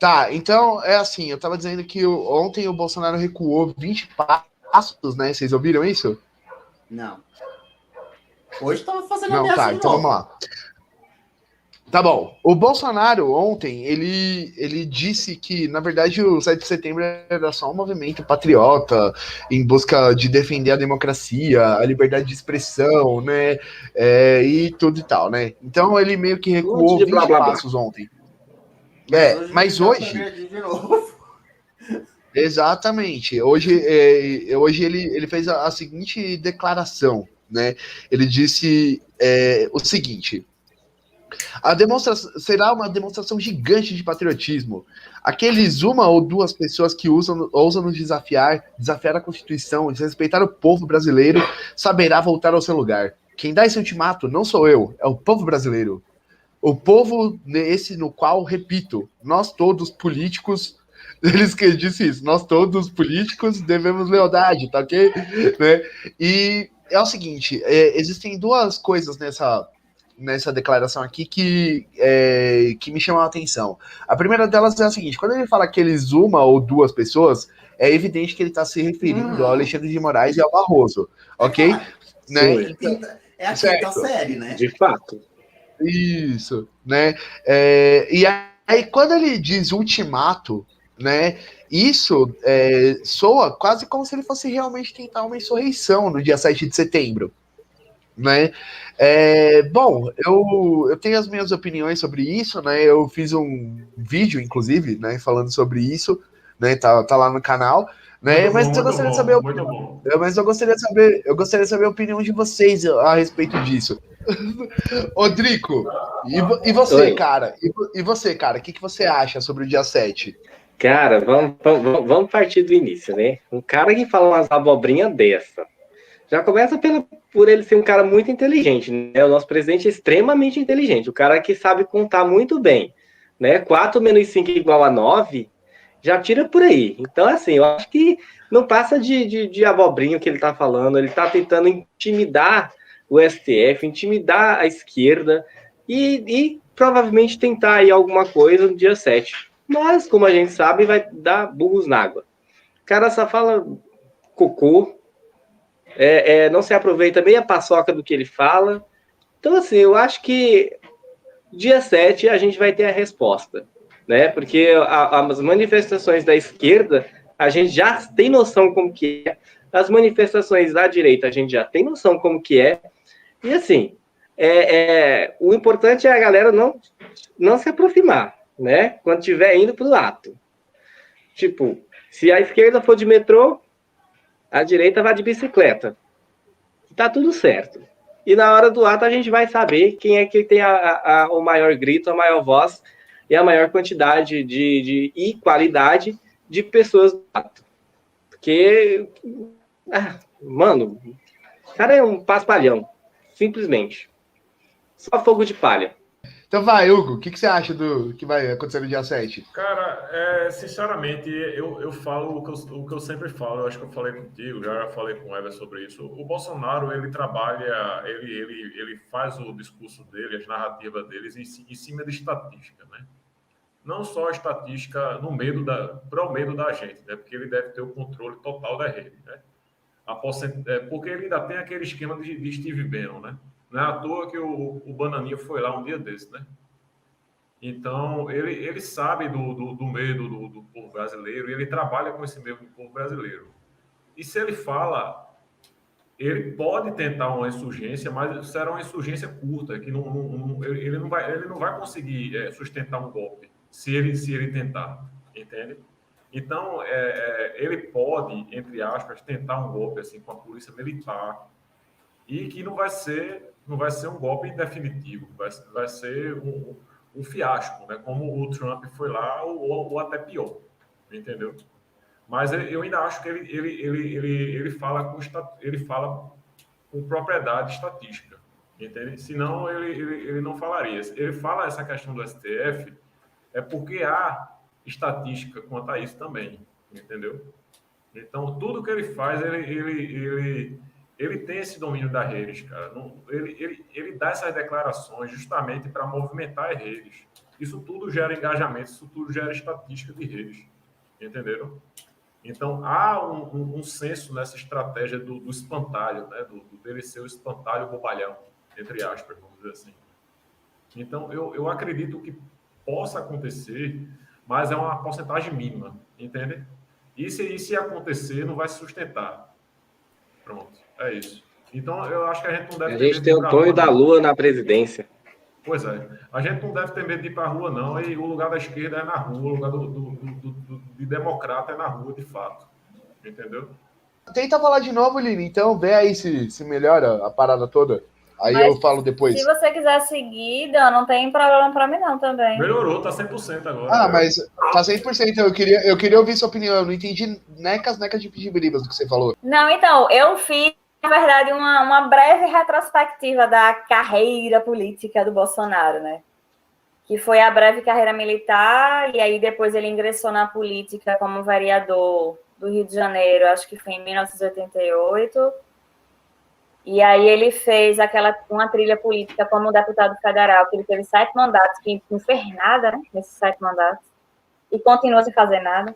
Tá, então é assim, eu tava dizendo que ontem o Bolsonaro recuou 20 passos, né? Vocês ouviram isso? Não. Hoje estava fazendo Não, ameaça tá, de então vamos novo. lá. Tá bom. O Bolsonaro ontem, ele disse que, na verdade, o 7 de setembro era só um movimento patriota em busca de defender a democracia, a liberdade de expressão, né? E tudo e tal, né? Então ele meio que Um monte recuou de blá 20 blá blá. passos ontem. Mas hoje ele Mas já foi hoje, agredido de novo. exatamente, hoje ele fez a seguinte declaração, né? Ele disse o seguinte. A demonstração será uma demonstração gigante de patriotismo. Aqueles uma ou duas pessoas que ousam nos desafiar a Constituição, desrespeitar o povo brasileiro, saberá voltar ao seu lugar. Quem dá esse ultimato não sou eu, é o povo brasileiro. O povo esse no qual, repito, nós todos políticos, eles que disse isso, nós todos políticos devemos lealdade, tá ok? Né? E é o seguinte, existem duas coisas nessa declaração aqui que me chamam a atenção. A primeira delas é a seguinte: quando ele fala que eles uma ou duas pessoas, é evidente que ele está se referindo ao Uhum. Alexandre de Moraes e ao Barroso, É ok? claro. Né? É a Sim, quinta, é a quinta Certo. série, né? de fato. Isso, né? E aí, quando ele diz ultimato, né? Isso soa quase como se ele fosse realmente tentar uma insurreição no dia 7 de setembro, né? Bom, eu tenho as minhas opiniões sobre isso, né? Eu fiz um vídeo, inclusive, né, falando sobre isso, né? Tá lá no canal, né? Muito Mas bom, eu muito gostaria de saber a bom, opinião. muito bom. Eu gostaria de saber a opinião de vocês a respeito disso. Rodrigo, e você, Oi. cara? E você, cara? O que você acha sobre o dia 7? Cara, vamos partir do início, né? Um cara que fala umas abobrinhas dessa. Já começa por ele ser um cara muito inteligente, né? O nosso presidente é extremamente inteligente. O cara que sabe contar muito bem, né? 4 menos 5 igual a 9, já tira por aí. Então, assim, eu acho que não passa de abobrinho que ele tá falando. Ele tá tentando intimidar o STF, intimidar a esquerda e provavelmente tentar aí alguma coisa no dia 7. Mas, como a gente sabe, vai dar burros na água. O cara só fala cocô, não se aproveita meia paçoca do que ele fala. Então, assim, eu acho que dia 7 a gente vai ter a resposta, né? Porque as manifestações da esquerda, a gente já tem noção como que é. As manifestações da direita, a gente já tem noção como que é. E, assim, o importante é a galera não se aproximar, né? Quando estiver indo para o ato. Tipo, se a esquerda for de metrô, a direita vai de bicicleta. Tá tudo certo. E na hora do ato a gente vai saber quem é que tem o maior grito, a maior voz e a maior quantidade e qualidade de pessoas do ato. Porque, mano, o cara é um paspalhão, simplesmente. Só fogo de palha. Então vai, Hugo, o que você acha do que vai acontecer no dia 7? Cara, sinceramente, eu falo o que eu sempre falo. Eu acho que eu falei contigo, já falei com o Ever sobre isso. O Bolsonaro, ele trabalha, ele faz o discurso dele, as narrativas deles em cima de estatística, né? Não só a estatística no medo para o medo da gente, né? Porque ele deve ter o controle total da rede, né? Porque ele ainda tem aquele esquema de Steve Bannon, né? Não é à toa que o Bananinha foi lá um dia desse, né? Então, ele sabe do medo do povo brasileiro e ele trabalha com esse medo do povo brasileiro. E se ele fala, ele pode tentar uma insurgência, mas será uma insurgência curta, que ele não vai conseguir sustentar um golpe se ele tentar, entende? Então, ele pode, entre aspas, tentar um golpe assim com a polícia militar e que não vai ser um golpe definitivo, vai ser um fiasco, né? Como o Trump foi lá, ou até pior, entendeu? Mas eu ainda acho que ele fala com propriedade estatística, entende? Senão ele não falaria. Ele fala essa questão do STF porque há estatística quanto a isso também, entendeu? Então, tudo que ele faz, ele tem esse domínio das redes, cara. Ele dá essas declarações justamente para movimentar as redes. Isso tudo gera engajamento, isso tudo gera estatística de redes. Entenderam? Então, há um senso nessa estratégia do espantalho, né? Do dele ser o espantalho bobalhão, entre aspas, vamos dizer assim. Então, eu acredito que possa acontecer, mas é uma porcentagem mínima, entende? E se acontecer, não vai se sustentar. Pronto, é isso. Então, eu acho que a gente não deve A ter gente medo tem de ir o pra Tonho rua, da não. Lua na presidência. Pois é. A gente não deve ter medo de ir para a rua, não. E o lugar da esquerda é na rua, o lugar de democrata é na rua, de fato. Entendeu? Tenta falar de novo, Lili, então vê aí se melhora a parada toda. Aí Mas eu falo depois. se você quiser seguir, Dan, não tem problema para mim não também. Melhorou, tá 100% agora. Ah, mas tá 100%. Eu queria ouvir sua opinião. Eu não entendi necas de pedibribas do que você falou. Não, então, eu fiz, na verdade, uma breve retrospectiva da carreira política do Bolsonaro, né? Que foi a breve carreira militar, e aí depois ele ingressou na política como vereador do Rio de Janeiro, acho que foi em 1988. E aí ele fez uma trilha política como deputado federal, que ele teve 7 mandatos, que não fez nada, né, nesses 7 mandatos, e continua sem fazer nada.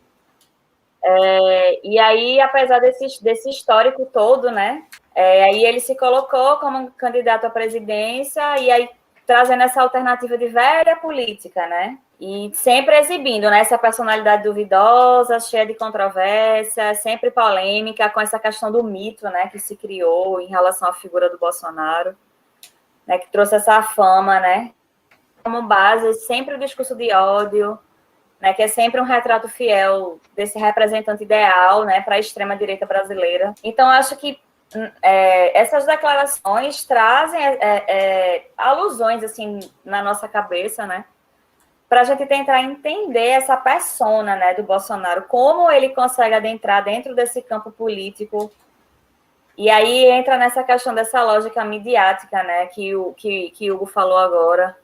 E aí, apesar desse histórico todo, né, aí ele se colocou como candidato à presidência, e aí trazendo essa alternativa de velha política, né, e sempre exibindo, né, essa personalidade duvidosa, cheia de controvérsia, sempre polêmica, com essa questão do mito, né, que se criou em relação à figura do Bolsonaro, né, que trouxe essa fama, né, como base sempre o discurso de ódio, né, que é sempre um retrato fiel desse representante ideal, né, para a extrema-direita brasileira. Então, acho que essas declarações trazem alusões, assim, na nossa cabeça, né, para a gente tentar entender essa persona, né, do Bolsonaro, como ele consegue adentrar dentro desse campo político. E aí entra nessa questão dessa lógica midiática, né, que o Hugo falou agora,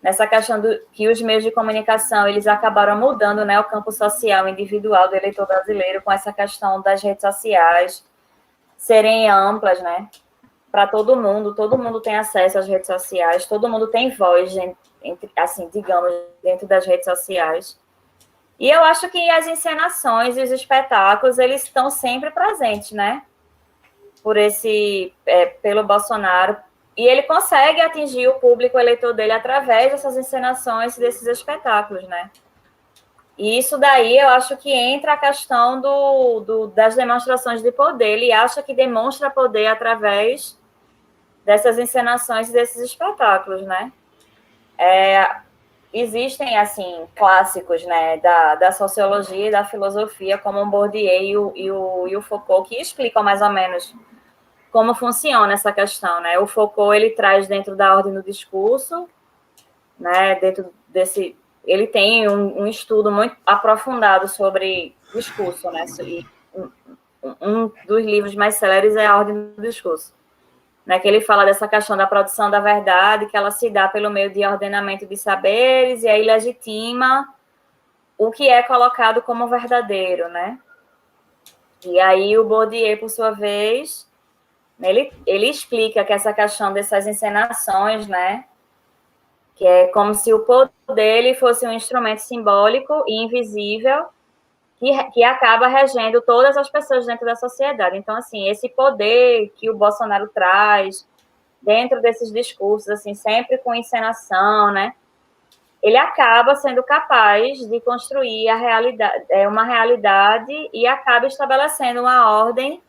nessa questão que os meios de comunicação, eles acabaram mudando, né, o campo social individual do eleitor brasileiro, com essa questão das redes sociais serem amplas, né, para todo mundo tem acesso às redes sociais, todo mundo tem voz, assim, digamos, dentro das redes sociais. E eu acho que as encenações e os espetáculos, eles estão sempre presentes, né, pelo Bolsonaro, e ele consegue atingir o público eleitor dele através dessas encenações e desses espetáculos, né? E isso daí eu acho que entra a questão das demonstrações de poder. Ele acha que demonstra poder através dessas encenações e desses espetáculos, né? Existem, assim, clássicos, né, da sociologia e da filosofia, como o Bourdieu e o Foucault, que explicam mais ou menos como funciona essa questão, né? O Foucault, ele traz dentro da ordem do discurso, né? Dentro desse... Ele tem um estudo muito aprofundado sobre discurso, né? E um dos livros mais céleres é a Ordem do Discurso, né? Que ele fala dessa questão da produção da verdade, que ela se dá pelo meio de ordenamento de saberes, e aí legitima o que é colocado como verdadeiro, né? E aí o Bourdieu, por sua vez... Ele explica que essa questão dessas encenações, né, que é como se o poder dele fosse um instrumento simbólico e invisível que acaba regendo todas as pessoas dentro da sociedade. Então, assim, esse poder que o Bolsonaro traz dentro desses discursos, assim, sempre com encenação, né, ele acaba sendo capaz de construir uma realidade e acaba estabelecendo uma ordem,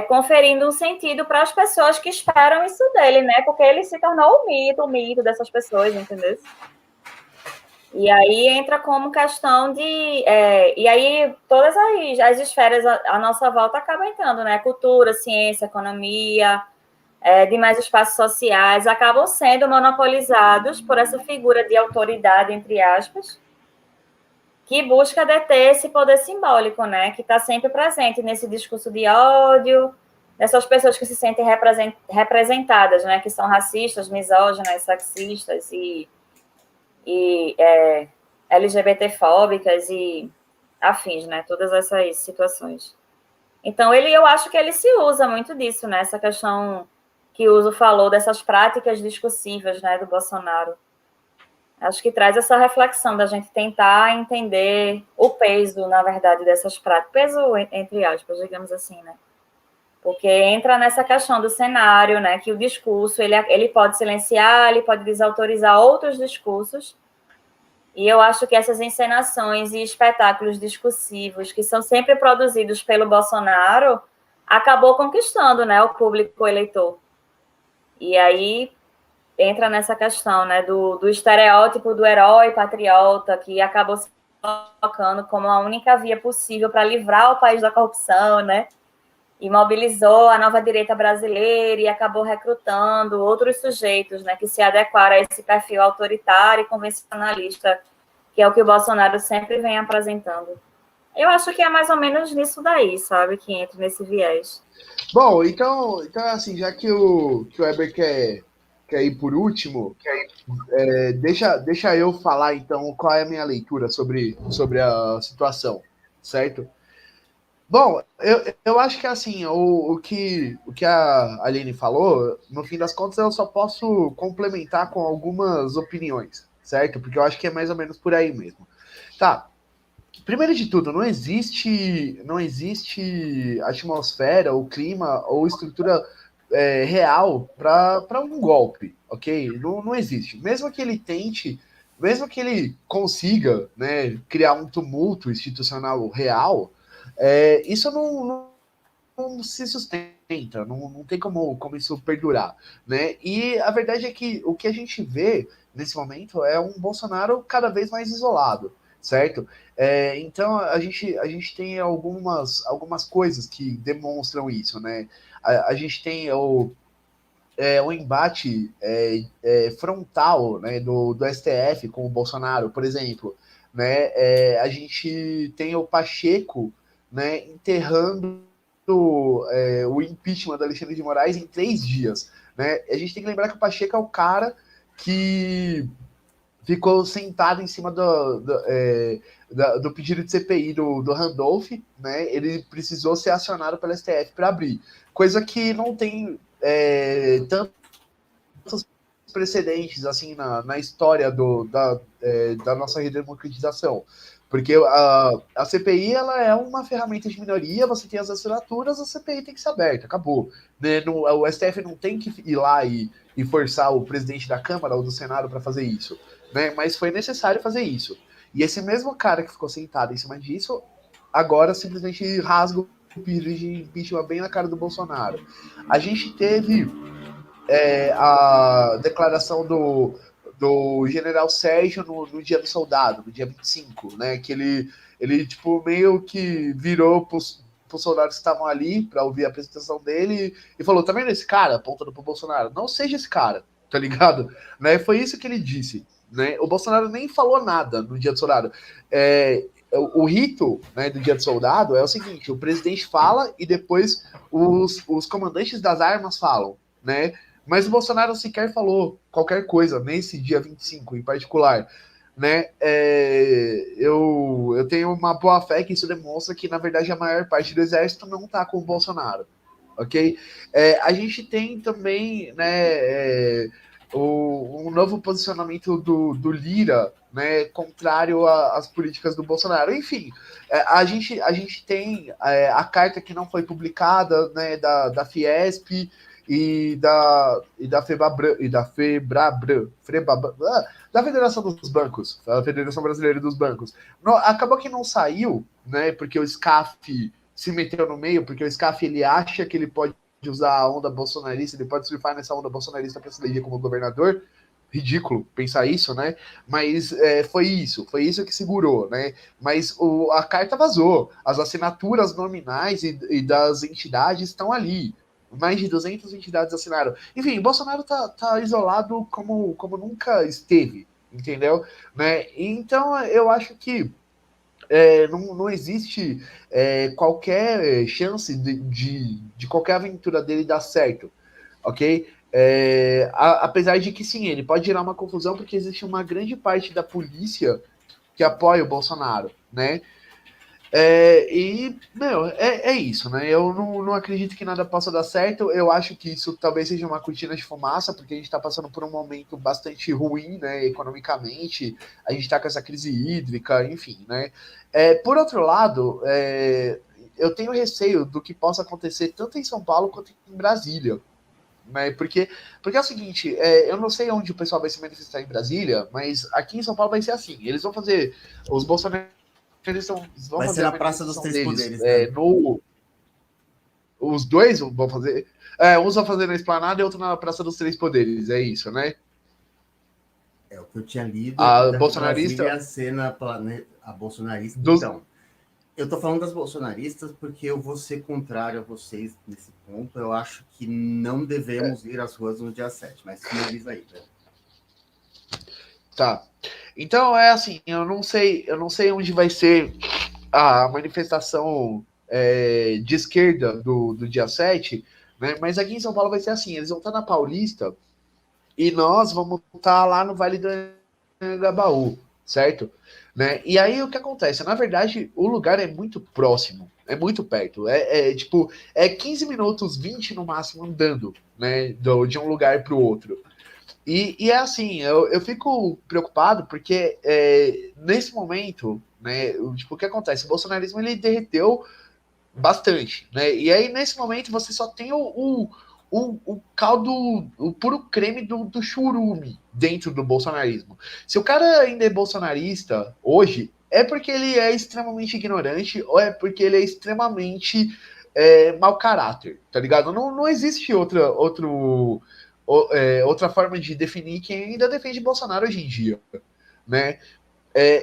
conferindo um sentido para as pessoas que esperam isso dele, né? Porque ele se tornou o mito dessas pessoas, entendeu? E aí entra como questão de... e aí todas as esferas à nossa volta acabam entrando, né? Cultura, ciência, economia, demais espaços sociais, acabam sendo monopolizados por essa figura de autoridade, entre aspas, que busca deter esse poder simbólico, né, que está sempre presente nesse discurso de ódio, dessas pessoas que se sentem representadas, né, que são racistas, misóginas, sexistas e LGBTfóbicas e afins, né, todas essas situações. Então, eu acho que ele se usa muito disso, né, essa questão que o Uso falou, dessas práticas discursivas, né, do Bolsonaro. Acho que traz essa reflexão da gente tentar entender o peso, na verdade, dessas práticas. Peso, entre aspas, digamos assim, né? Porque entra nessa questão do cenário, né? Que o discurso, ele pode silenciar, ele pode desautorizar outros discursos. E eu acho que essas encenações e espetáculos discursivos, que são sempre produzidos pelo Bolsonaro, acabou conquistando, né, o público eleitor. E aí entra nessa questão, né, do estereótipo do herói patriota, que acabou se colocando como a única via possível para livrar o país da corrupção, né? E mobilizou a nova direita brasileira e acabou recrutando outros sujeitos, né, que se adequaram a esse perfil autoritário e convencionalista, que é o que o Bolsonaro sempre vem apresentando. Eu acho que é mais ou menos nisso daí, sabe, que entra nesse viés. Bom, então assim, já que o Weber quer ir por último, deixa eu falar, então, qual é a minha leitura sobre a situação, certo? Bom, eu acho que assim, o que a Aline falou, no fim das contas, eu só posso complementar com algumas opiniões, certo? Porque eu acho que é mais ou menos por aí mesmo. Tá. Primeiro de tudo, não existe atmosfera, ou clima, ou estrutura real para um golpe, ok? Não existe. Mesmo que ele tente, mesmo que ele consiga, né, criar um tumulto institucional real, isso não se sustenta, não tem como isso perdurar, né? E a verdade é que o que a gente vê nesse momento é um Bolsonaro cada vez mais isolado, certo? Então a gente tem algumas coisas que demonstram isso, né? A gente tem o embate frontal, né, do STF com o Bolsonaro, por exemplo, né? A gente tem o Pacheco, né, enterrando o impeachment do Alexandre de Moraes em 3 dias, né? A gente tem que lembrar que o Pacheco é o cara que ficou sentado em cima do pedido de CPI do Randolph, né? Ele precisou ser acionado pelo STF para abrir, coisa que não tem tantos precedentes assim na história da nossa redemocratização. Porque a CPI ela é uma ferramenta de minoria, você tem as assinaturas, a CPI tem que ser aberta, acabou. Né? O STF não tem que ir lá e forçar o presidente da Câmara ou do Senado para fazer isso. Né? Mas foi necessário fazer isso. E esse mesmo cara que ficou sentado em cima disso, agora simplesmente rasga o pedido de impeachment bem na cara do Bolsonaro. A gente teve a declaração do general Sérgio no Dia do Soldado, no dia 25, né? Que ele tipo, meio que virou pros soldados que estavam ali para ouvir a apresentação dele e falou: tá vendo esse cara? Apontando pro Bolsonaro. Não seja esse cara, tá ligado? Né? Foi isso que ele disse. Né? O Bolsonaro nem falou nada no Dia do Soldado. O rito, né, do Dia do Soldado é o seguinte: o presidente fala e depois os comandantes das armas falam, né? Mas o Bolsonaro sequer falou qualquer coisa nesse dia 25 em particular, né? Eu tenho uma boa fé que isso demonstra que, na verdade, a maior parte do exército não está com o Bolsonaro, ok? A gente tem também, né, um novo posicionamento do Lira, né, contrário às políticas do Bolsonaro. Enfim, a gente tem a carta que não foi publicada, né, da Fiesp, e da FEBRABRAN, da Federação dos Bancos, a Federação Brasileira dos Bancos. Acabou que não saiu, né, porque o SCAF se meteu no meio, porque o SCAF ele acha que ele pode usar a onda bolsonarista, ele pode surfar nessa onda bolsonarista para se eleger como governador. Ridículo pensar isso, né? Mas foi isso que segurou, né? Mas a carta vazou, as assinaturas nominais e das entidades estão ali. Mais de 200 entidades assinaram. Enfim, Bolsonaro tá isolado como nunca esteve, entendeu? Né? Então, eu acho que não existe qualquer chance de qualquer aventura dele dar certo, ok? Apesar de que, sim, ele pode gerar uma confusão, porque existe uma grande parte da polícia que apoia o Bolsonaro, né? Meu, é isso, né? Eu não acredito que nada possa dar certo. Eu acho que isso talvez seja uma cortina de fumaça, porque a gente está passando por um momento bastante ruim, né? Economicamente, a gente está com essa crise hídrica, enfim, né? Por outro lado, eu tenho receio do que possa acontecer tanto em São Paulo quanto em Brasília. Né? Porque é o seguinte, eu não sei onde o pessoal vai se manifestar em Brasília, mas aqui em São Paulo vai ser assim. Eles vão fazer. Os bolsonaristas vão Vai fazer ser na a Praça dos manifestação Três deles, Poderes, né? os dois vão fazer. Uns vão fazer na Esplanada e outro na Praça dos Três Poderes, é isso, né? É o que eu tinha lido. A Da bolsonarista. Brasília ser a bolsonarista. Dos... Então, eu tô falando das bolsonaristas porque eu vou ser contrário a vocês nesse ponto. Eu acho que não devemos ir às ruas no dia 7, mas finaliza aí, velho. Tá. Então é assim, eu não sei onde vai ser a manifestação de esquerda do dia 7, né? Mas aqui em São Paulo vai ser assim, eles vão estar na Paulista e nós vamos estar lá no Vale do Anhangabaú, certo? Né? E aí o que acontece? Na verdade, o lugar é muito próximo, é muito perto. Tipo, 15 minutos, 20 no máximo andando, né? De um lugar para o outro. E é assim, eu fico preocupado porque nesse momento, né, tipo, o que acontece? O bolsonarismo ele derreteu bastante, né? E aí nesse momento você só tem o caldo, o puro creme do churume dentro do bolsonarismo. Se o cara ainda é bolsonarista hoje, é porque ele é extremamente ignorante ou é porque ele é extremamente mau caráter, tá ligado? Não existe outra forma de definir quem ainda defende Bolsonaro hoje em dia, né?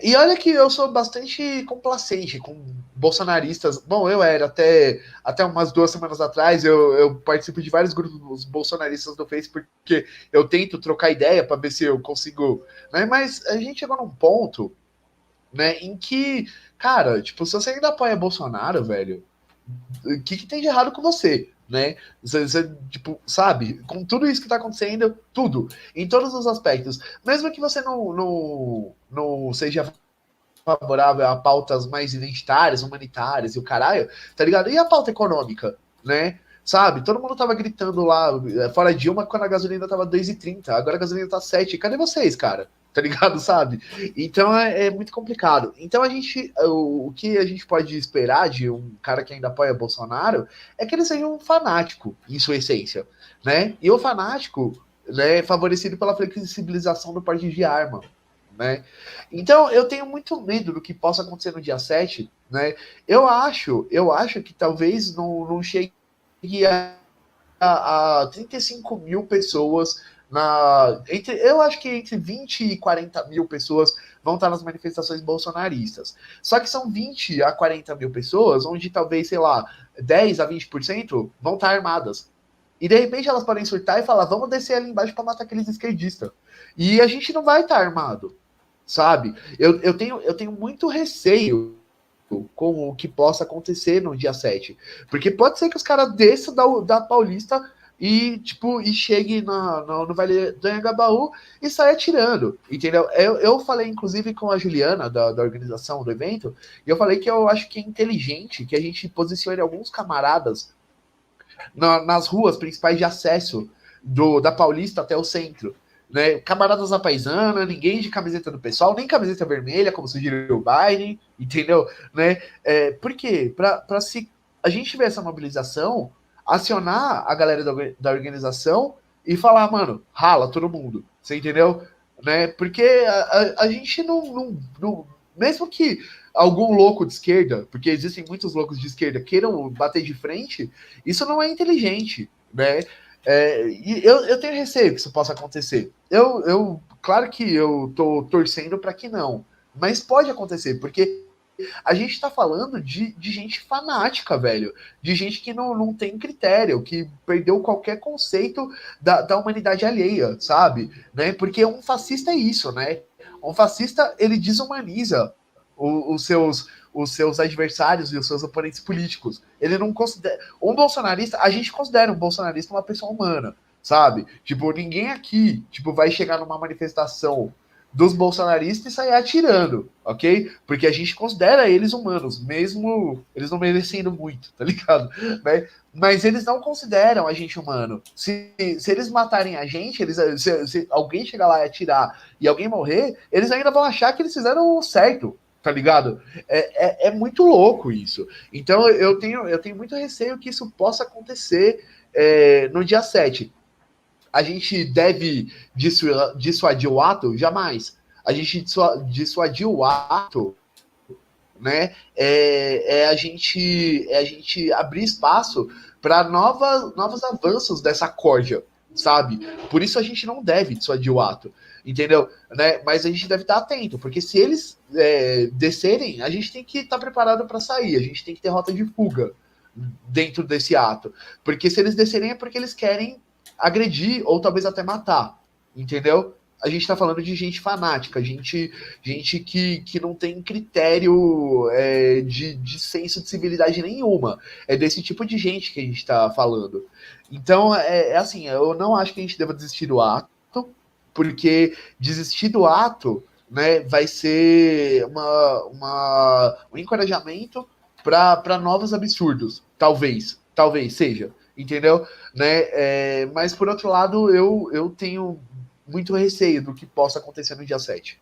E olha que eu sou bastante complacente com bolsonaristas. Bom, eu era até umas 2 semanas atrás. Eu participo de vários grupos bolsonaristas do Facebook porque eu tento trocar ideia para ver se eu consigo. Né? Mas a gente chegou num ponto, né, em que, cara, tipo, se você ainda apoia Bolsonaro, velho, o que tem de errado com você? Né? Você, tipo, sabe, com tudo isso que tá acontecendo, tudo, em todos os aspectos, mesmo que você não seja favorável a pautas mais identitárias, humanitárias e o caralho, tá ligado? E a pauta econômica, né? Sabe? Todo mundo tava gritando lá, fora Dilma, quando a gasolina tava 2,30, agora a gasolina tá 7. Cadê vocês, cara? Tá ligado, sabe? Então é muito complicado. Então o que a gente pode esperar de um cara que ainda apoia Bolsonaro é que ele seja um fanático, em sua essência, né? E o fanático, né, favorecido pela flexibilização do porte de arma, né? Então eu tenho muito medo do que possa acontecer no dia 7, né? Eu acho que talvez não chegue a 35 mil pessoas eu acho que entre 20 e 40 mil pessoas vão estar nas manifestações bolsonaristas. Só que são 20 a 40 mil pessoas, onde talvez, sei lá, 10 a 20% vão estar armadas. E de repente elas podem surtar e falar, vamos descer ali embaixo para matar aqueles esquerdistas. E a gente não vai estar armado, sabe? Eu tenho muito receio com o que possa acontecer no dia 7. Porque pode ser que os caras desçam da Paulista e chegue no Vale do Anhangabaú e saia atirando, entendeu? Eu falei, inclusive, com a Juliana, da organização do evento, e eu falei que eu acho que é inteligente que a gente posicione alguns camaradas nas ruas principais de acesso da Paulista até o centro. Né? Camaradas da Paisana, ninguém de camiseta do pessoal, nem camiseta vermelha, como sugeriu o Biden, entendeu? Né? Por quê? Para se a gente tiver essa mobilização, acionar a galera da organização e falar, mano, rala todo mundo, você entendeu? Né? Porque a gente não. Mesmo que algum louco de esquerda, porque existem muitos loucos de esquerda, queiram bater de frente, isso não é inteligente, né? E eu tenho receio que isso possa acontecer. Claro que eu tô torcendo para que não, mas pode acontecer, porque a gente tá falando de gente fanática, velho, de gente que não tem critério, que perdeu qualquer conceito da humanidade alheia, sabe? Né? Porque um fascista é isso, né? Um fascista, ele desumaniza os seus adversários e os seus oponentes políticos. Ele não considera. Um bolsonarista, a gente considera um bolsonarista uma pessoa humana, sabe? Tipo, ninguém aqui, vai chegar numa manifestação dos bolsonaristas e sair atirando, ok? Porque a gente considera eles humanos, mesmo eles não merecendo muito, tá ligado? Né? Mas eles não consideram a gente humano. Se eles matarem a gente, se alguém chegar lá e atirar e alguém morrer, eles ainda vão achar que eles fizeram o certo, tá ligado? É muito louco isso. Então eu tenho muito receio que isso possa acontecer no dia 7. A gente deve dissuadir o ato? Jamais. A gente dissuadir o ato, né? A gente abrir espaço para novos avanços dessa corja, sabe? Por isso a gente não deve dissuadir o ato, entendeu? Né? Mas a gente deve estar atento, porque se eles descerem, a gente tem que estar preparado para sair, a gente tem que ter rota de fuga dentro desse ato. Porque se eles descerem é porque eles querem agredir ou talvez até matar, entendeu? A gente tá falando de gente fanática, gente que não tem critério de senso de civilidade nenhuma. É desse tipo de gente que a gente tá falando. Então, assim, eu não acho que a gente deva desistir do ato, porque desistir do ato, né, vai ser um encorajamento para novos absurdos. Talvez seja, entendeu? Né? Mas, por outro lado, eu tenho muito receio do que possa acontecer no dia 7.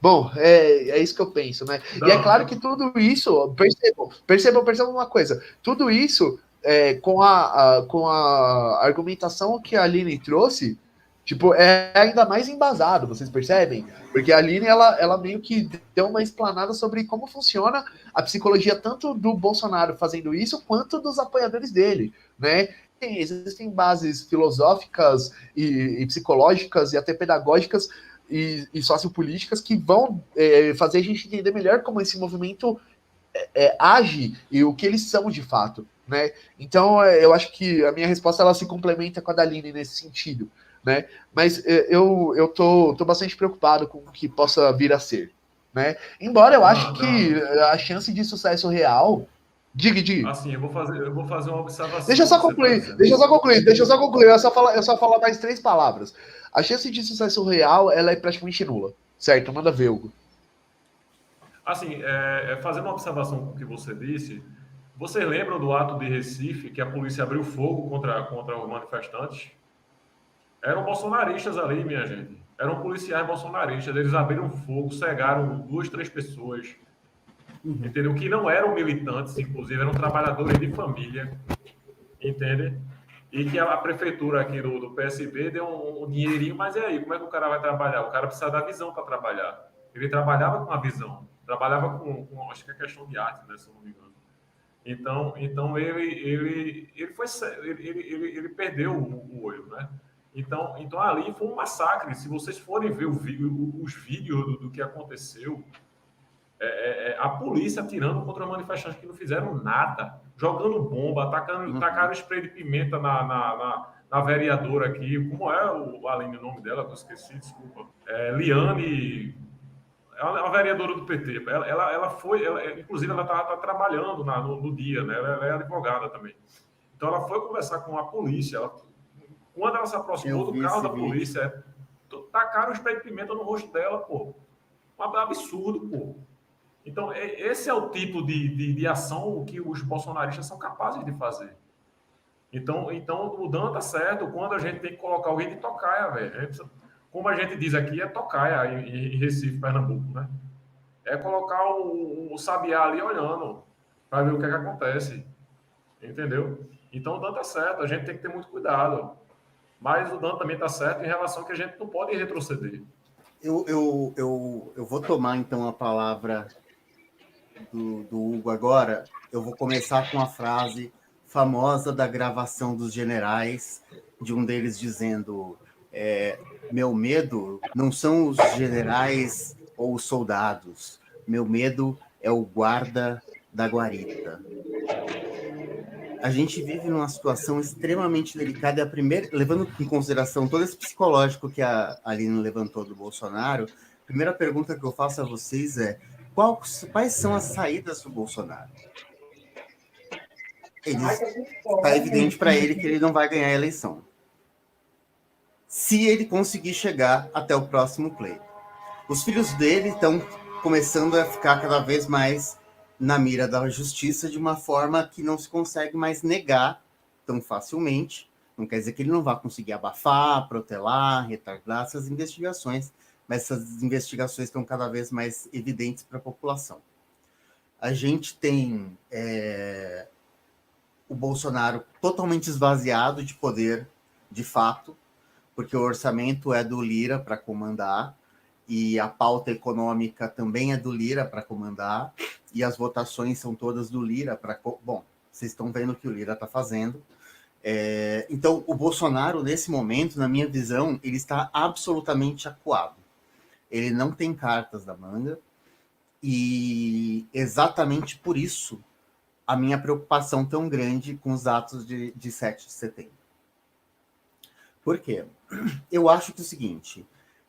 Bom, é isso que eu penso, né? Não. E é claro que tudo isso, percebam uma coisa, tudo isso, com a argumentação que a Aline trouxe, tipo, é ainda mais embasado, vocês percebem? Porque a Aline, ela meio que deu uma explanada sobre como funciona a psicologia tanto do Bolsonaro fazendo isso, quanto dos apoiadores dele, né? Existem bases filosóficas e psicológicas e até pedagógicas e sociopolíticas que vão fazer a gente entender melhor como esse movimento age e o que eles são de fato, né? Então, eu acho que a minha resposta ela se complementa com a da Aline nesse sentido, né? Mas eu tô bastante preocupado com o que possa vir a ser, né? Embora eu acho que a chance de sucesso real... Diga. Assim, eu vou fazer uma observação. Deixa eu só concluir. Eu só falar mais 3 palavras. A chance de sucesso real, ela é praticamente nula. Certo? Manda ver, Hugo. Assim, fazendo uma observação com o que você disse, vocês lembram do ato de Recife, que a polícia abriu fogo contra os manifestantes? Eram bolsonaristas ali, minha gente. Eram policiais bolsonaristas. Eles abriram fogo, cegaram 2, 3 pessoas. Entendeu? Que não eram militantes, inclusive, eram trabalhadores de família, entende? E que a prefeitura aqui do PSB deu um dinheirinho, mas e aí, como é que o cara vai trabalhar? O cara precisa da visão para trabalhar. Ele trabalhava com a visão, trabalhava com acho que é questão de arte, né, se eu não me engano. Então ele perdeu o olho, né? Então ali foi um massacre. Se vocês forem ver os vídeos do que aconteceu, a polícia atirando contra os manifestantes que não fizeram nada, jogando bomba, tacaram spray de pimenta na vereadora aqui. Como é o Aline, o nome dela? Eu esqueci, desculpa. Liane, é uma vereadora do PT. Inclusive, ela tá trabalhando no dia, né? Ela é advogada também. Então, ela foi conversar com a polícia. Quando ela se aproximou do carro da polícia, tacaram spray de pimenta no rosto dela, pô. Um absurdo, pô. Então, esse é o tipo de ação que os bolsonaristas são capazes de fazer. Então o Dan tá certo. Quando a gente tem que colocar alguém de tocaia, velho. Como a gente diz aqui, é tocaia em Recife, Pernambuco, né? É colocar o sabiá ali olhando para ver o que acontece. Entendeu? Então o Dan tá certo. A gente tem que ter muito cuidado. Mas o Dan também tá certo em relação a que a gente não pode retroceder. Eu vou tomar, então, a palavra do Hugo agora. Eu vou começar com a frase famosa da gravação dos generais, de um deles dizendo: meu medo não são os generais ou os soldados, meu medo é o guarda da guarita. A gente vive numa situação extremamente delicada, e levando em consideração todo esse psicológico que a Aline levantou do Bolsonaro, a primeira pergunta que eu faço a vocês é: quais são as saídas do Bolsonaro? Está evidente para ele que ele não vai ganhar a eleição. Se ele conseguir chegar até o próximo pleito. Os filhos dele estão começando a ficar cada vez mais na mira da justiça de uma forma que não se consegue mais negar tão facilmente. Não quer dizer que ele não vai conseguir abafar, protelar, retardar essas investigações, mas essas investigações estão cada vez mais evidentes para a população. A gente tem o Bolsonaro totalmente esvaziado de poder, de fato, porque o orçamento é do Lira para comandar, e a pauta econômica também é do Lira para comandar, e as votações são todas do Lira para... Bom, vocês estão vendo o que o Lira está fazendo. Então, o Bolsonaro, nesse momento, na minha visão, ele está absolutamente acuado. Ele não tem cartas da manga, e exatamente por isso a minha preocupação tão grande com os atos de 7 de setembro. Por quê? Eu acho que é o seguinte,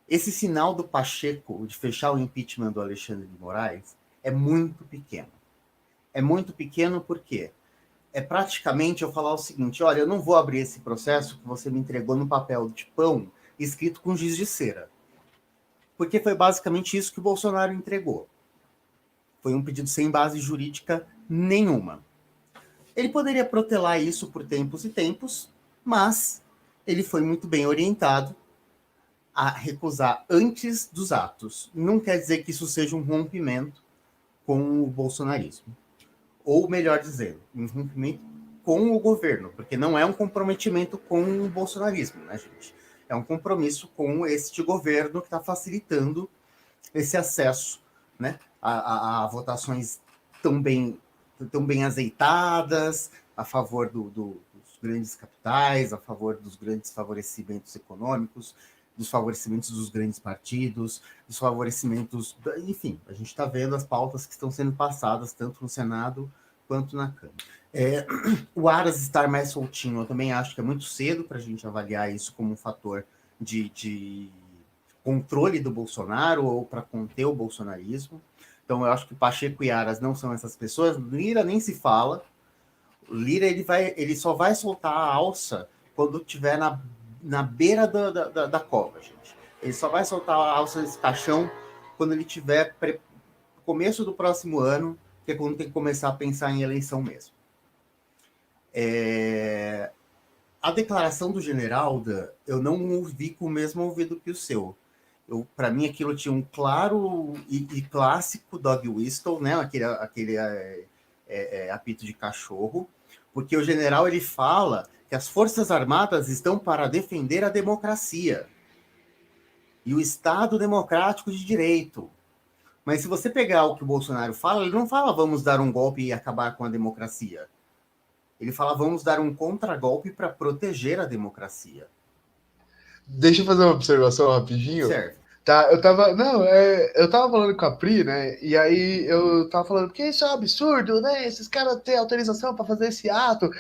esse sinal do Pacheco de fechar o impeachment do Alexandre de Moraes é muito pequeno. É muito pequeno porque é praticamente eu falar o seguinte, olha, eu não vou abrir esse processo que você me entregou no papel de pão escrito com giz de cera. Porque foi basicamente isso que o Bolsonaro entregou. Foi um pedido sem base jurídica nenhuma. Ele poderia protelar isso por tempos e tempos, mas ele foi muito bem orientado a recusar antes dos atos. Não quer dizer que isso seja um rompimento com o bolsonarismo. Ou, melhor dizendo, um rompimento com o governo, porque não é um comprometimento com o bolsonarismo, né, gente? É um compromisso com este governo que está facilitando esse acesso, né, a votações tão bem azeitadas, a favor dos grandes capitais, a favor dos grandes favorecimentos econômicos, dos favorecimentos dos grandes partidos, dos favorecimentos... Enfim, a gente está vendo as pautas que estão sendo passadas, tanto no Senado quanto na Câmara. O Aras estar mais soltinho, eu também acho que é muito cedo para a gente avaliar isso como um fator de controle do Bolsonaro ou para conter o bolsonarismo. Então, eu acho que Pacheco e Aras não são essas pessoas. Lira nem se fala. O Lira ele só vai soltar a alça quando estiver na beira da cova, gente. Ele só vai soltar a alça desse caixão quando ele tiver começo do próximo ano, que é quando tem que começar a pensar em eleição mesmo. A declaração do Generalda, eu não ouvi com o mesmo ouvido que o seu. Para mim, aquilo tinha um claro e clássico dog whistle, né? Aquele apito de cachorro, porque o general ele fala que as Forças Armadas estão para defender a democracia e o Estado democrático de direito. Mas se você pegar o que o Bolsonaro fala, ele não fala vamos dar um golpe e acabar com a democracia. Ele fala vamos dar um contragolpe para proteger a democracia. Deixa eu fazer uma observação rapidinho. Certo. Tá, eu tava falando com a Pri, né? E aí eu tava falando que isso é um absurdo, né? Esses caras têm autorização para fazer esse ato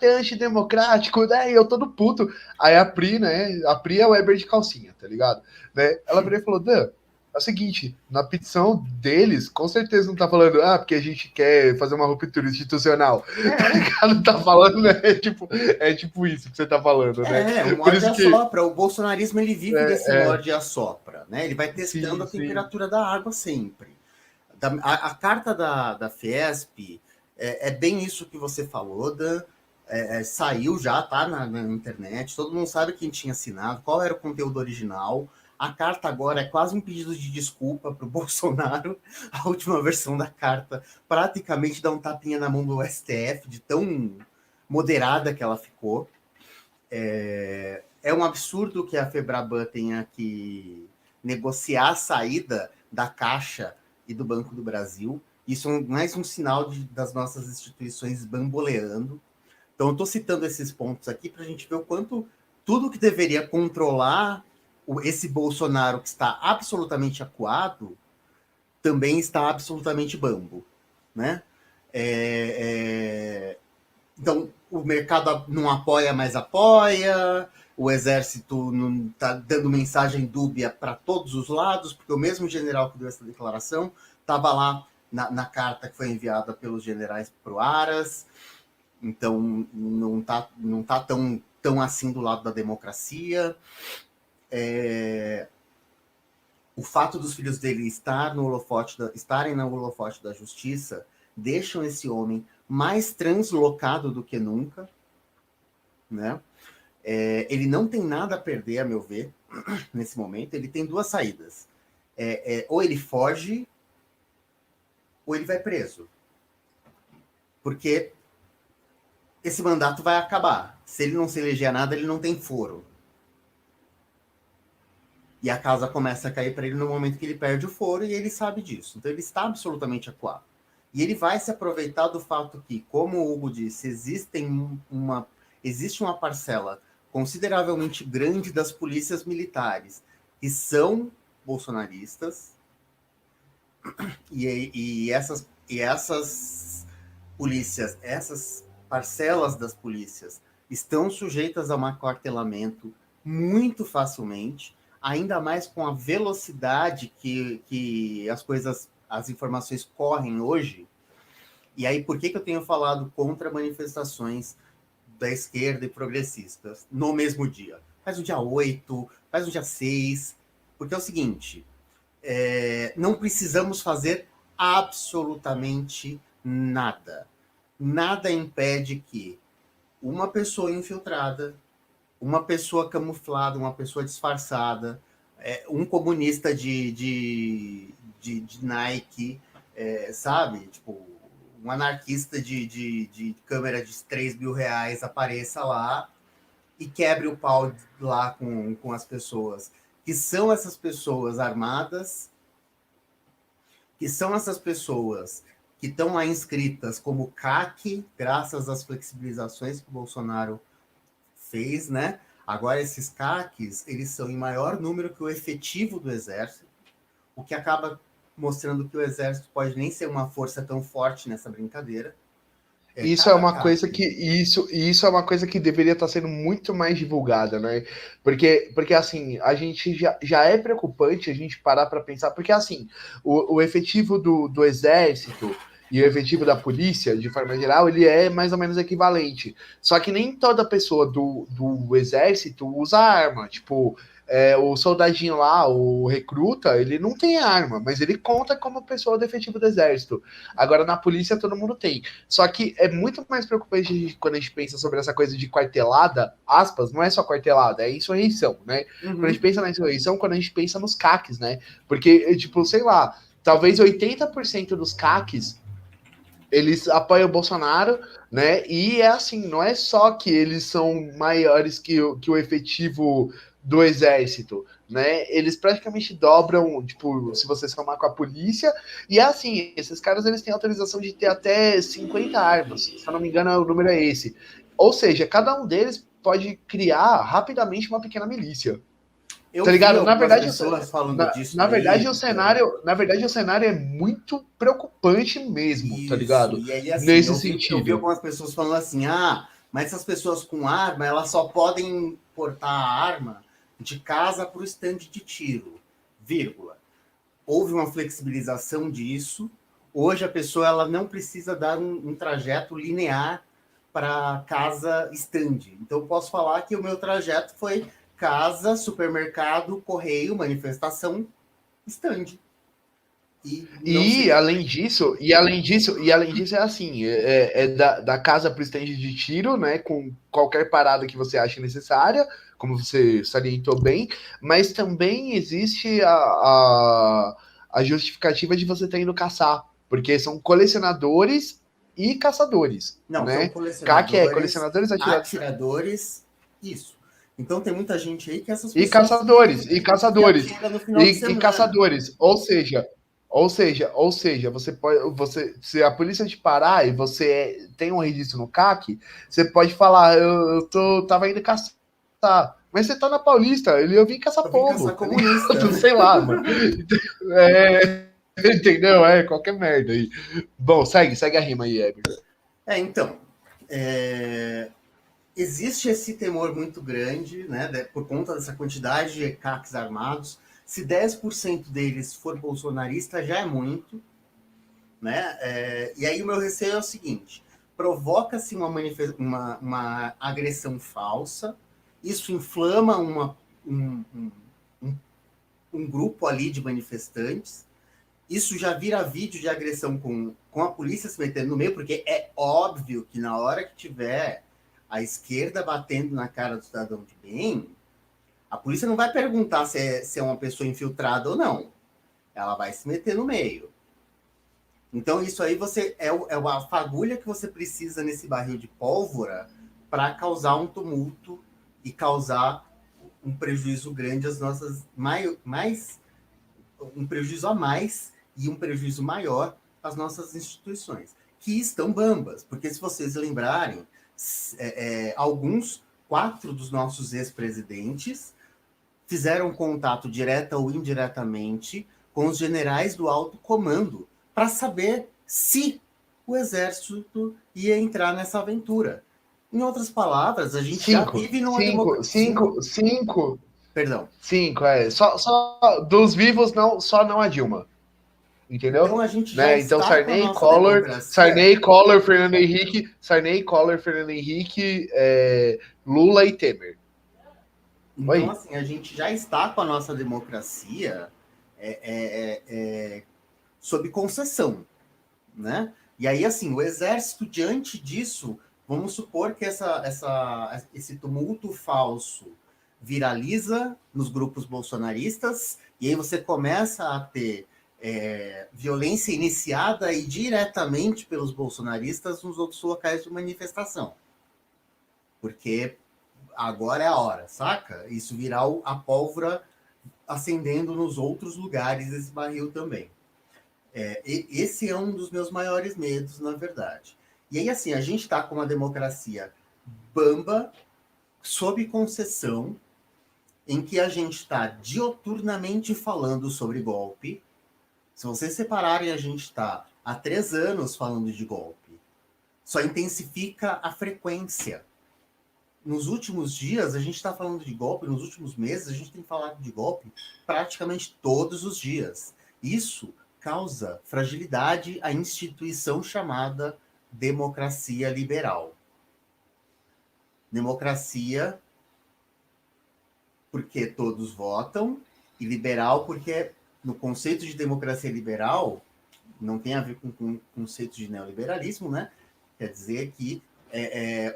é antidemocrático, né? E eu todo puto. Aí a Pri, né? A Pri é o Weber de calcinha, tá ligado? Né? Ela virou e falou: Dan, é o seguinte, na petição deles, com certeza não tá falando, porque a gente quer fazer uma ruptura institucional. Tá ligado? Tá falando, né? É tipo isso que você tá falando, né? O morde a sopra. O bolsonarismo, ele vive desse morde a sopra, né? Ele vai testando a temperatura da água sempre. A carta da Fiesp é bem isso que você falou, Dan. Saiu já, tá na internet, todo mundo sabe quem tinha assinado, qual era o conteúdo original. A carta agora é quase um pedido de desculpa para o Bolsonaro. A última versão da carta praticamente dá um tapinha na mão do STF, de tão moderada que ela ficou. É um absurdo que a Febraban tenha que negociar a saída da Caixa e do Banco do Brasil. Isso é mais um sinal das nossas instituições bamboleando. Então, eu estou citando esses pontos aqui para a gente ver o quanto tudo que deveria controlar esse Bolsonaro que está absolutamente acuado também está absolutamente bambo, né? Então, o mercado não apoia, mas apoia, o exército não está dando mensagem dúbia para todos os lados, porque o mesmo general que deu essa declaração estava lá na carta que foi enviada pelos generais para o Aras, então não tá tão assim do lado da democracia. o fato dos filhos dele estarem no holofote da justiça deixam esse homem mais translocado do que nunca, né? Ele não tem nada a perder, a meu ver, nesse momento. Ele tem duas saídas. Ou ele foge, ou ele vai preso. Porque esse mandato vai acabar. Se ele não se eleger a nada, ele não tem foro. E a casa começa a cair para ele no momento que ele perde o foro, e ele sabe disso. Então ele está absolutamente acuado. E ele vai se aproveitar do fato que, como o Hugo disse, existe uma parcela consideravelmente grande das polícias militares que são bolsonaristas, e essas polícias, essas parcelas das polícias estão sujeitas a um aquartelamento muito facilmente, ainda mais com a velocidade que as informações correm hoje. E aí, por que eu tenho falado contra manifestações da esquerda e progressistas no mesmo dia? Faz o dia 8, faz o dia 6, porque é o seguinte, não precisamos fazer absolutamente nada. Nada impede que uma pessoa infiltrada, uma pessoa camuflada, uma pessoa disfarçada, um comunista de Nike, sabe? Tipo, um anarquista de câmera de R$3.000 apareça lá e quebre o pau lá com as pessoas. Que são essas pessoas armadas, que são essas pessoas que estão lá inscritas como CAC, graças às flexibilizações que o Bolsonaro fez, né? Agora, esses CACs, eles são em maior número que o efetivo do Exército, o que acaba mostrando que o Exército pode nem ser uma força tão forte nessa brincadeira. Isso é uma coisa que isso é uma coisa que deveria estar sendo muito mais divulgada, né? Porque assim, a gente já é preocupante a gente parar para pensar, porque assim, o efetivo do Exército e o efetivo da polícia, de forma geral, ele é mais ou menos equivalente. Só que nem toda pessoa do Exército usa arma. Tipo, o soldadinho lá, o recruta, ele não tem arma, mas ele conta como pessoa do efetivo do Exército. Agora, na polícia, todo mundo tem. Só que é muito mais preocupante quando a gente pensa sobre essa coisa de quartelada, aspas, não é só quartelada, é insurreição, né? Uhum. Quando a gente pensa na insurreição, quando a gente pensa nos CACs, né? Porque, tipo, sei lá, talvez 80% dos CACs eles apoiam o Bolsonaro, né? E é assim, não é só que eles são maiores que o efetivo do Exército, né? Eles praticamente dobram, tipo, se você somar com a polícia. E é assim, esses caras eles têm autorização de ter até 50 armas. Se eu não me engano, o número é esse. Ou seja, cada um deles pode criar rapidamente uma pequena milícia. Eu tá ligado? Na verdade, pessoas falando disso. Na verdade, o cenário é muito preocupante mesmo, isso, tá ligado? E aí, assim, nesse sentido. Eu vi algumas pessoas falando assim, mas essas pessoas com arma, elas só podem portar a arma de casa para o estande de tiro, vírgula. Houve uma flexibilização disso. Hoje a pessoa ela não precisa dar um trajeto linear para casa estande. Então eu posso falar que o meu trajeto foi casa, supermercado, correio, manifestação, estande. Além disso é assim, da casa para o estande de tiro, né, com qualquer parada que você ache necessária, como você salientou bem, mas também existe a justificativa de você estar indo caçar, porque são colecionadores e caçadores. Não, né? são colecionadores, CAC colecionadores, atiradores, isso. Então tem muita gente aí que essas pessoas... E caçadores. Ou seja, você se a polícia te parar e você tem um registro no CAC, você pode falar, tava indo caçar. Mas você tá na Paulista, eu vim caçar povo. Comunista. Sei lá, mano. Entendeu? Qualquer merda aí. Bom, segue a rima aí, Everton. Então, existe esse temor muito grande, né, por conta dessa quantidade de CACs armados. Se 10% deles for bolsonarista, já é muito, né? E aí o meu receio é o seguinte: provoca-se uma agressão falsa, isso inflama um grupo ali de manifestantes. Isso já vira vídeo de agressão com a polícia se metendo no meio, porque é óbvio que na hora que tiver a esquerda batendo na cara do cidadão de bem, a polícia não vai perguntar se é uma pessoa infiltrada ou não. Ela vai se meter no meio. Então, isso aí é a fagulha que você precisa nesse barril de pólvora para causar um tumulto e causar um prejuízo grande às nossas... um prejuízo a mais e um prejuízo maior às nossas instituições, que estão bambas. Porque, se vocês lembrarem, alguns, 4 dos nossos ex-presidentes fizeram contato direta ou indiretamente com os generais do alto comando para saber se o exército ia entrar nessa aventura. Em outras palavras, a gente já vive numa democracia... Perdão. 5, Só dos vivos, só não a Dilma. Entendeu? Então a gente já Então está Sarney, Collor, Fernando Henrique, Lula e Temer. Então, assim, a gente já está com a nossa democracia sob concessão, né? E aí, assim, o exército, diante disso, vamos supor que esse tumulto falso viraliza nos grupos bolsonaristas, e aí você começa a ter violência iniciada e diretamente pelos bolsonaristas nos outros locais de manifestação. Porque agora é a hora, saca? Isso virar a pólvora acendendo nos outros lugares desse barril também. Esse é um dos meus maiores medos, na verdade. E aí, assim, a gente está com uma democracia bamba, sob concessão, em que a gente está dioturnamente falando sobre golpe. Se vocês separarem, a gente está há 3 anos falando de golpe. Só intensifica a frequência. Nos últimos dias, a gente está falando de golpe, nos últimos meses, a gente tem falado de golpe praticamente todos os dias. Isso causa fragilidade à instituição chamada democracia liberal. Democracia porque todos votam, e liberal porque, no conceito de democracia liberal, não tem a ver com o conceito de neoliberalismo, né? Quer dizer que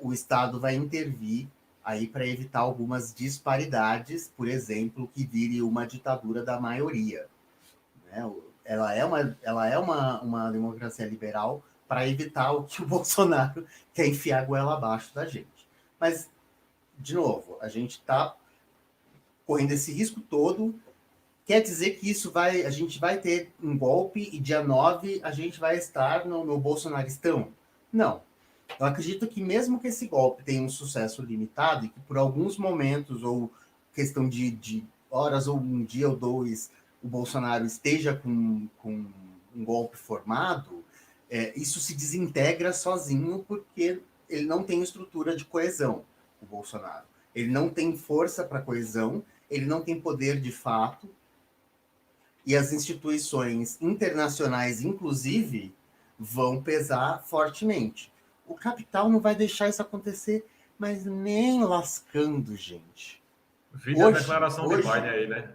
o Estado vai intervir aí para evitar algumas disparidades, por exemplo, que vire uma ditadura da maioria, né? Ela é uma democracia liberal para evitar o que o Bolsonaro quer enfiar a goela abaixo da gente. Mas, de novo, a gente está correndo esse risco todo. Quer dizer que a gente vai ter um golpe e dia 9 a gente vai estar no bolsonaristão? Não. Eu acredito que mesmo que esse golpe tenha um sucesso limitado e que por alguns momentos, ou questão de horas, ou um dia ou 2, o Bolsonaro esteja com um golpe formado, isso se desintegra sozinho porque ele não tem estrutura de coesão, o Bolsonaro. Ele não tem força para coesão, ele não tem poder de fato, e as instituições internacionais, inclusive, vão pesar fortemente. O capital não vai deixar isso acontecer, mas nem lascando, gente. Vídeo a declaração de Biden aí, né?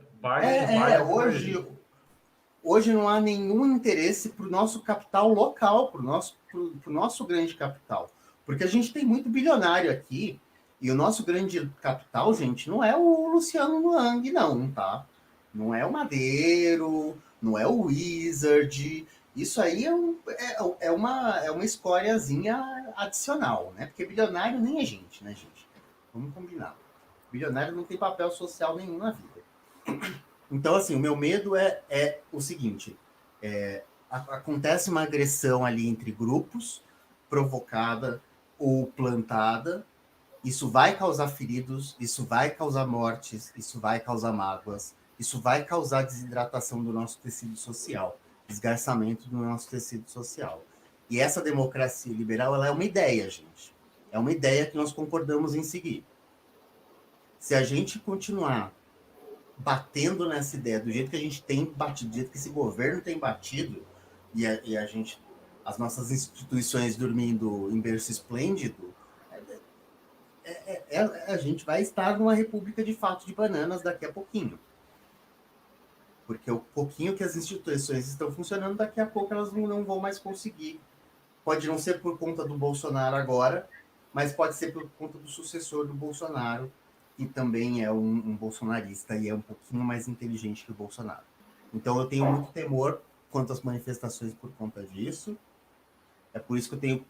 Hoje não há nenhum interesse para o nosso capital local, para o nosso grande capital. Porque a gente tem muito bilionário aqui, e o nosso grande capital, gente, não é o Luciano Hang, não, tá? Não é o Madeiro, não é o Wizard. Isso aí é uma escóriazinha adicional, né? Porque bilionário nem é gente, né, gente? Vamos combinar. Bilionário não tem papel social nenhum na vida. Então, assim, o meu medo é o seguinte. Acontece uma agressão ali entre grupos, provocada ou plantada. Isso vai causar feridos, isso vai causar mortes, isso vai causar mágoas, isso vai causar desidratação do nosso tecido social, desgarçamento do nosso tecido social. E essa democracia liberal, ela é uma ideia, gente. É uma ideia que nós concordamos em seguir. Se a gente continuar batendo nessa ideia do jeito que a gente tem batido, do jeito que esse governo tem batido, e as nossas instituições dormindo em berço esplêndido, a gente vai estar numa república de fato de bananas daqui a pouquinho. porque o pouquinho que as instituições estão funcionando, daqui a pouco elas não vão mais conseguir. Pode não ser por conta do Bolsonaro agora, mas pode ser por conta do sucessor do Bolsonaro, que também é um bolsonarista e é um pouquinho mais inteligente que o Bolsonaro. Então eu tenho muito temor quanto às manifestações por conta disso. É por isso que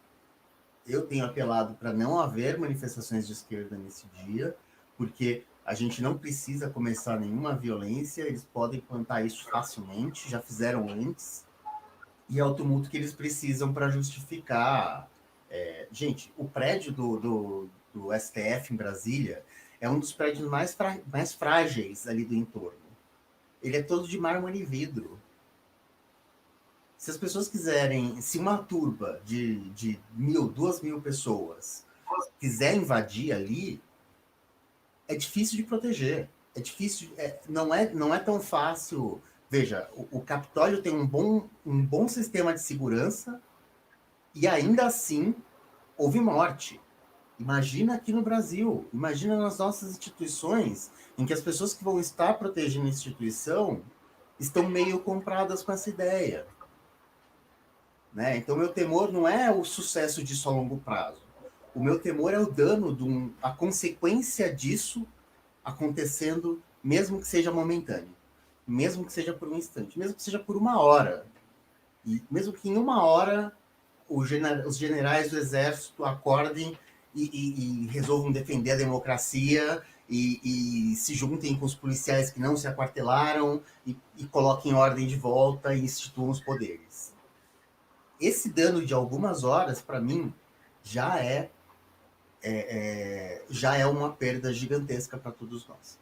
eu tenho apelado para não haver manifestações de esquerda nesse dia, porque a gente não precisa começar nenhuma violência, eles podem plantar isso facilmente, já fizeram antes, e é o tumulto que eles precisam para justificar. Gente, o prédio do STF em Brasília é um dos prédios mais frágeis ali do entorno. Ele é todo de mármore e vidro. Se as pessoas quiserem, se uma turba de 1.000, 2.000 pessoas quiser invadir ali, é difícil de proteger. É difícil, não é tão fácil. Veja, o Capitólio tem um bom sistema de segurança e ainda assim houve morte. Imagina aqui no Brasil, imagina nas nossas instituições, em que as pessoas que vão estar protegendo a instituição estão meio compradas com essa ideia. Né? Então, meu temor não é o sucesso disso a longo prazo. O meu temor é o dano, a consequência disso acontecendo, mesmo que seja momentâneo, mesmo que seja por um instante, mesmo que seja por uma hora. E mesmo que em uma hora os generais do exército acordem e resolvam defender a democracia e se juntem com os policiais que não se aquartelaram e coloquem ordem de volta e instituam os poderes. Esse dano de algumas horas, para mim, já é uma perda gigantesca para todos nós.